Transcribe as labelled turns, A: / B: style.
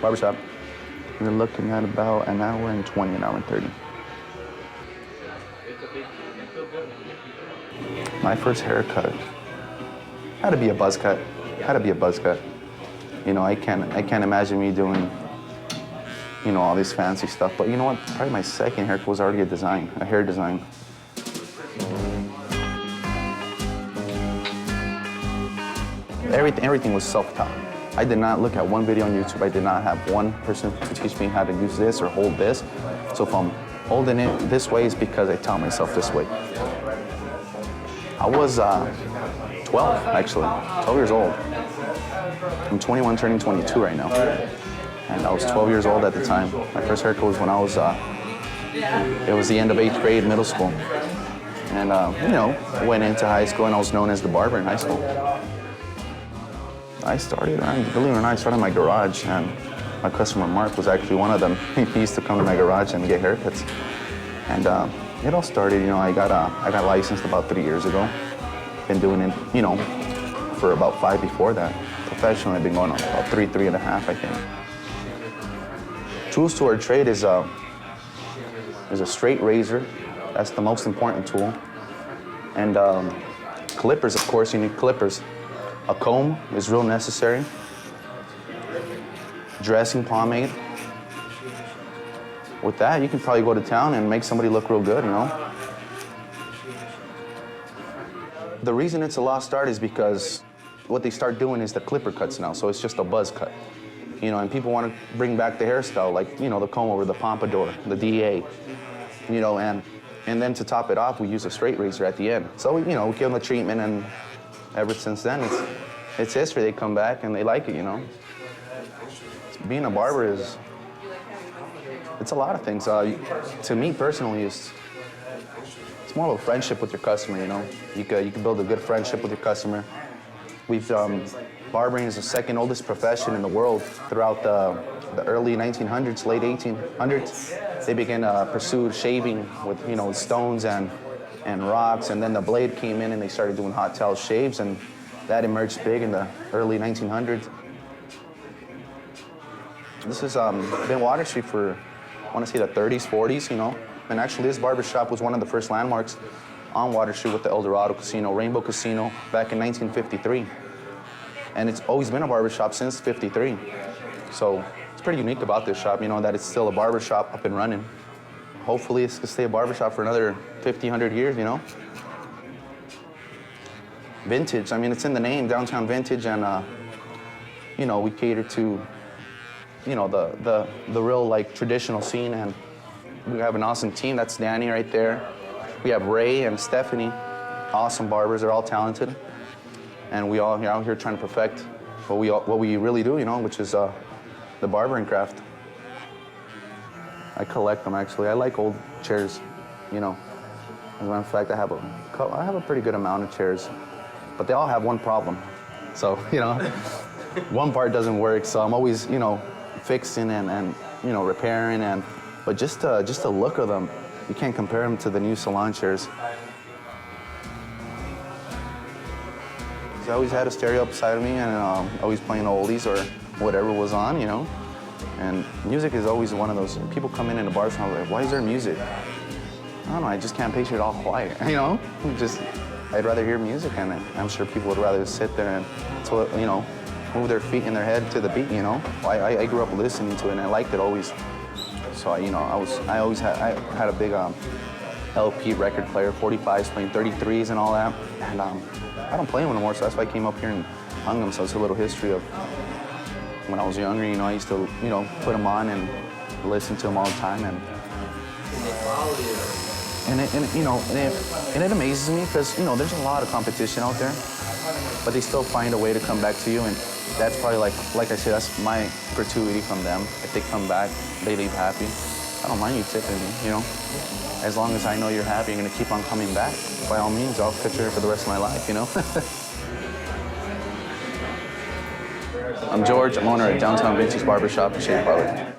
A: Barbershop. You're looking at about an hour and 20, an hour and 30. My first haircut had to be a buzz cut. Had to be a buzz cut. You know, I can't imagine me doing, you know, all this fancy stuff. But you know what? Probably my second haircut was already a hair design. Everything was self-taught. I did not look at one video on YouTube. I did not have one person to teach me how to use this or hold this. So if I'm holding it this way, it's because I taught myself this way. I was 12, actually, 12 years old. I'm 21, turning 22 right now. And I was 12 years old at the time. My first haircut was when I was, it was the end of 8th grade, middle school. And, you know, went into high school and I was known as the barber in high school. Believe it or not, I started in my garage, and my customer Mark was actually one of them. He used to come to my garage and get haircuts. And it all started, you know, I got licensed about 3 years ago. Been doing it, you know, for about 5 before that. Professionally, I've been going on about 3.5, I think. Tools to our trade is a straight razor. That's the most important tool. And clippers, of course, you need clippers. A comb is real necessary. Dressing pomade. With that, you can probably go to town and make somebody look real good, you know? The reason it's a lost art is because what they start doing is the clipper cuts now, so it's just a buzz cut. You know, and people want to bring back the hairstyle, like, you know, the comb over, the pompadour, the DA, you know, and then to top it off, we use a straight razor at the end. So, you know, we give them a treatment, and ever since then, it's history. They come back and they like it, you know? Being a barber it's a lot of things. To me personally, it's more of a friendship with your customer, you know? You can build a good friendship with your customer. Barbering is the second oldest profession in the world. Throughout the early 1900s, late 1800s, they began to pursue shaving with, you know, stones and rocks, and then the blade came in and they started doing hot towel shaves, and that emerged big in the early 1900s. This has been Water Street for, I want to say, the 30s, 40s, you know? And actually this barbershop was one of the first landmarks on Water Street with the El Dorado Casino, Rainbow Casino, back in 1953. And it's always been a barbershop since '53. So it's pretty unique about this shop, you know, that it's still a barbershop up and running. Hopefully it's gonna stay a barbershop for another 50, 100 years, you know? Vintage, I mean, it's in the name, Downtown Vintage, and, you know, we cater to, you know, the real, like, traditional scene, and we have an awesome team. That's Danny right there. We have Ray and Stephanie, awesome barbers. They're all talented, and we all are out here trying to perfect what we really do, you know, which is the barbering craft. I collect them, actually. I like old chairs, you know. As a matter of fact, I have a pretty good amount of chairs, but they all have one problem. So, you know, one part doesn't work, so I'm always, you know, fixing and you know, repairing, but just the look of them, you can't compare them to the new salon chairs. I always had a stereo beside of me, and always playing oldies or whatever was on, you know. And music is always one of those, people come in a bar and I'm like, why is there music? I don't know, I just can't picture it all quiet, you know? I'd rather hear music, and I'm sure people would rather sit there and, you know, move their feet and their head to the beat, you know? I grew up listening to it, and I liked it always. So, you know, I had a big LP record player, 45s, playing 33s and all that. And I don't play them anymore, so that's why I came up here and hung them. So it's a little history of when I was younger, you know, I used to, you know, put them on and listen to them all the time. And it amazes me because, you know, there's a lot of competition out there, but they still find a way to come back to you. And that's probably, like I said, that's my gratuity from them. If they come back, they leave happy. I don't mind you tipping me, you know? As long as I know you're happy, you're gonna keep on coming back. By all means, I'll cut your hair for the rest of my life, you know? I'm George, I'm owner at Downtown Vintage Barbershop and Shave Parlor.